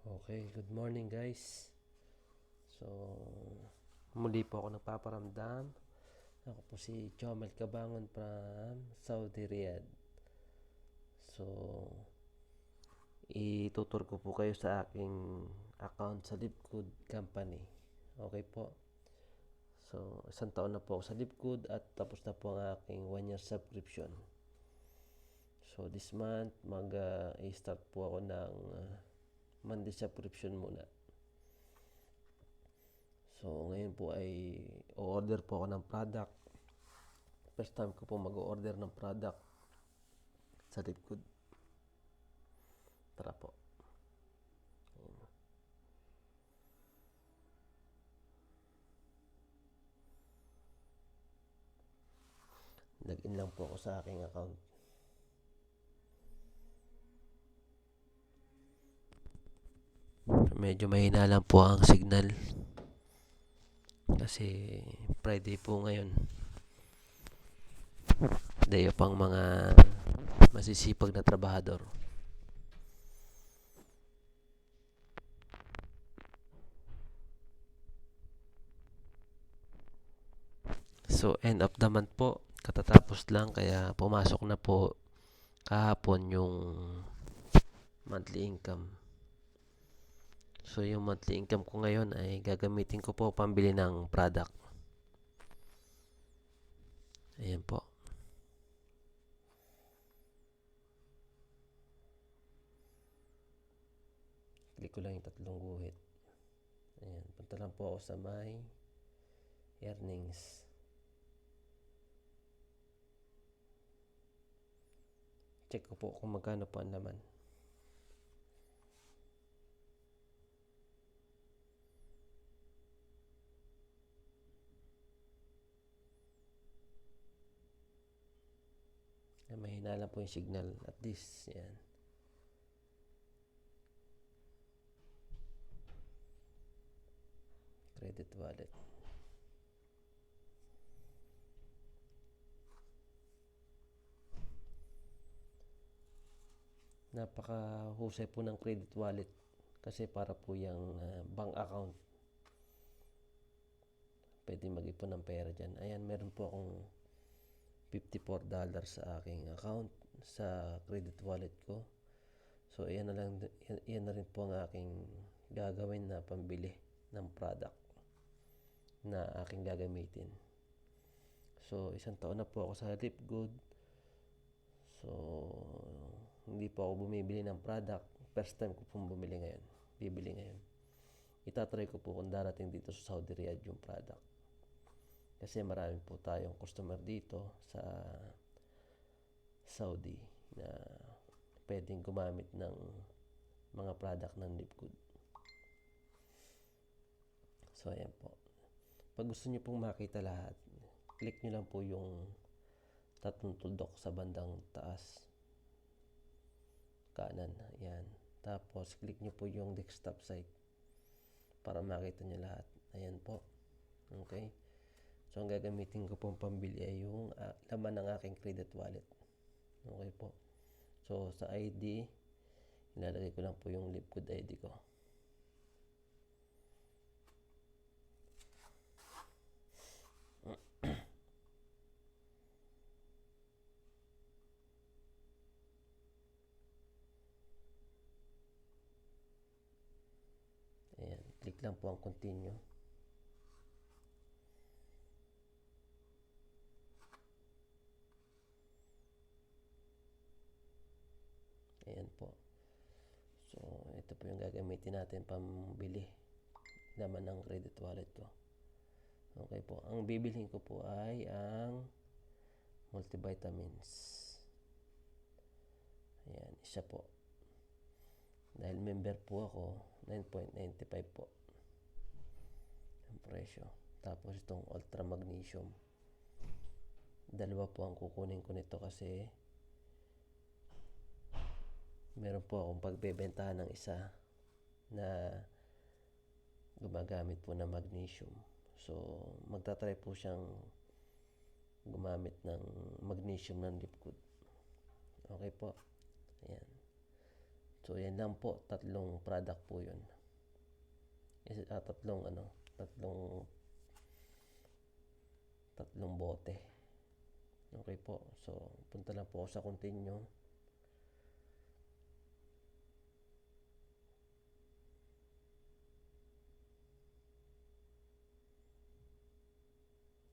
Okay, good morning guys. So, muli po ako nagpaparamdam. Ako po si Chomel Cabangon from Saudi Riyadh. So, itutur ko po kayo sa aking account sa Lipgood Company. Okay po. So, isang taon na po ako sa Lipgood at tapos na po ang aking 1 year subscription. So, this month, mag-start po ako ng monthly subscription muna. So, ngayon po ay o-order po ako ng product. First time ko po mag-order ng product sa Lipgood. Tara po. Login lang po ako sa aking account. Medyo mahina lang po ang signal. Kasi Friday po ngayon. Day off ang mga masisipag na trabahador. So, end of the month po. Katatapos lang kaya pumasok na po kahapon yung monthly income. So, yung monthly income ko ngayon ay gagamitin ko po pambili ng product. Ayan po. Click ko lang yung tatlong guhit. Ayan. Punta lang po ako sa my earnings. Check ko po kung magkano po ang laman. Mahina lang po yung signal at this. Yan. Credit wallet. Napakahusay po ng credit wallet kasi para po yung bank account. Pwede mag-ipon ng pera dyan. Ayan, meron po akong $54 sa aking account sa credit wallet ko. So, yan na rin po ang aking gagawin na pambili ng product na aking gagamitin. So, isang taon na po ako sa Lipgood. So, hindi po ako bumibili ng product. First time ko pong bibili ngayon. Itatry ko po kung darating dito sa Saudi Riyadh yung product. Kasi marami po tayong customer dito sa Saudi na pwedeng gumamit ng mga product ng Lipgood. So, ayan po. Pag gusto nyo pong makita lahat, click nyo lang po yung tatlong tuldok sa bandang taas kanan. Ayan. Tapos, click nyo po yung desktop site para makita nyo lahat. Ayan po. Okay. So, ang gagamitin ko pong pambili ay yung laman ng aking credit wallet. Okay po. So, sa ID, ilalagay ko lang po yung Lipgood ID ko. Ayan. Click lang po ang continue. Ayan po. So, ito po yung gagamitin natin pambili laman ng credit wallet ko. Okay po. Ang bibilhin ko po ay ang multivitamins. Ayan, isa po. Dahil member po ako, 9.95 po ang presyo. Tapos itong Ultra Magnesium. Dalawa po ang kukunin ko nito kasi meron po akong pagbebentahan ng isa na gumagamit po ng magnesium. So, magtatry po siyang gumamit ng magnesium ng Lipgood. Okay po. Ayan. So yan lang po, tatlong product po yun. Tatlong bote. Okay po. So punta lang po ako sa continue.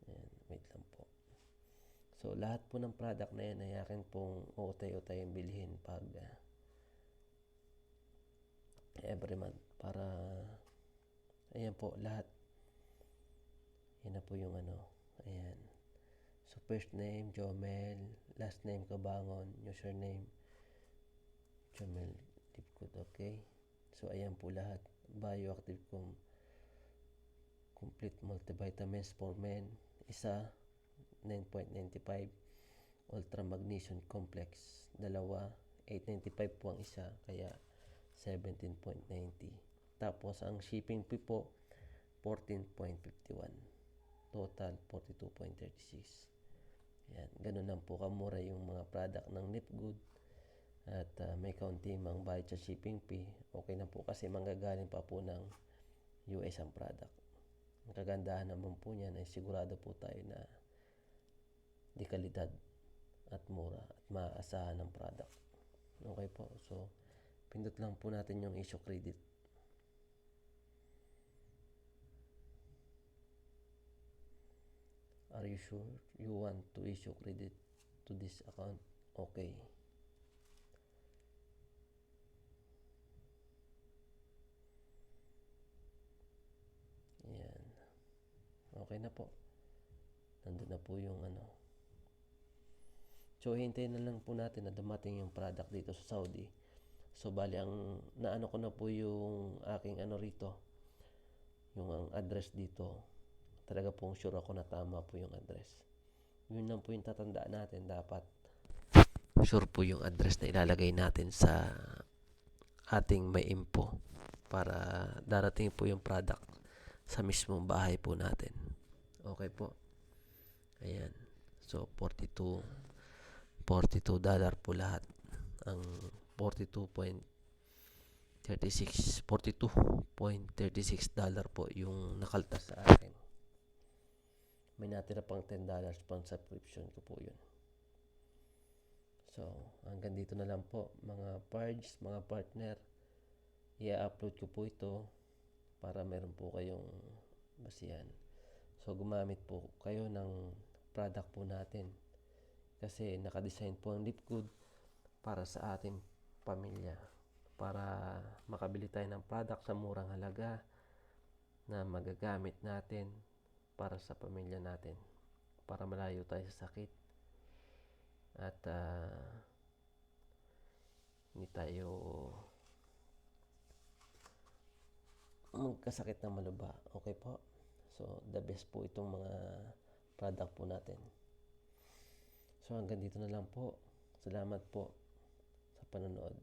Ayan, wait lang po. So lahat po ng product na yan ay akin pong utay-utay bilhin pag every month para ayan po lahat. Yan na po yung ayan. So first name Jomel, last name Kabangon, username Jomel Lipgood. Okay, so ayan po lahat. Bioactive complete multivitamins for men, isa 9.95, ultra magnesium complex, dalawa 8.95 po ang isa, kaya 17.90. Tapos ang shipping fee po 14.51, total 42.36. Yan, ganun lang po kamura yung mga product ng Lipgood. At may kaunti mang bayad sa shipping fee. Okay na po kasi manggagaling pa po ng US ang product. Ang kagandahan naman po niyan ay sigurado po tayo na di kalidad at mura at maaasahan ng product. Okay po, so pindot lang po natin yung issue credit. Are you sure you want to issue credit to this account? Okay. Ayan. Okay na po. Nandun na po yung So, hintayin na lang po natin na dumating yung product dito sa Saudi. So, bali ang naano ko na po yung aking rito. Yung ang address dito. Talaga pong sure ako na tama po yung address. Yun lang po yung tatandaan natin. Dapat sure po yung address na ilalagay natin sa ating may info para darating po yung product sa mismong bahay po natin. Okay po. Ayan. So, $42 po lahat. Ang 42.36 $42.36 po yung nakaltas sa akin. May natira pang $10 pang subscription ko po yun. So, hanggang dito na lang po mga parts, mga partner. I-upload ko po ito para meron po kayong basihan. So, gumamit po kayo ng product po natin. Kasi nakadesign po ang Lipgood para sa ating pamilya. Para makabili tayo ng product sa murang halaga na magagamit natin para sa pamilya natin, para malayo tayo sa sakit at hindi tayo magkasakit na malubha. Okay po, so the best po itong mga product po natin. So hanggang dito na lang po. Salamat po sa panonood.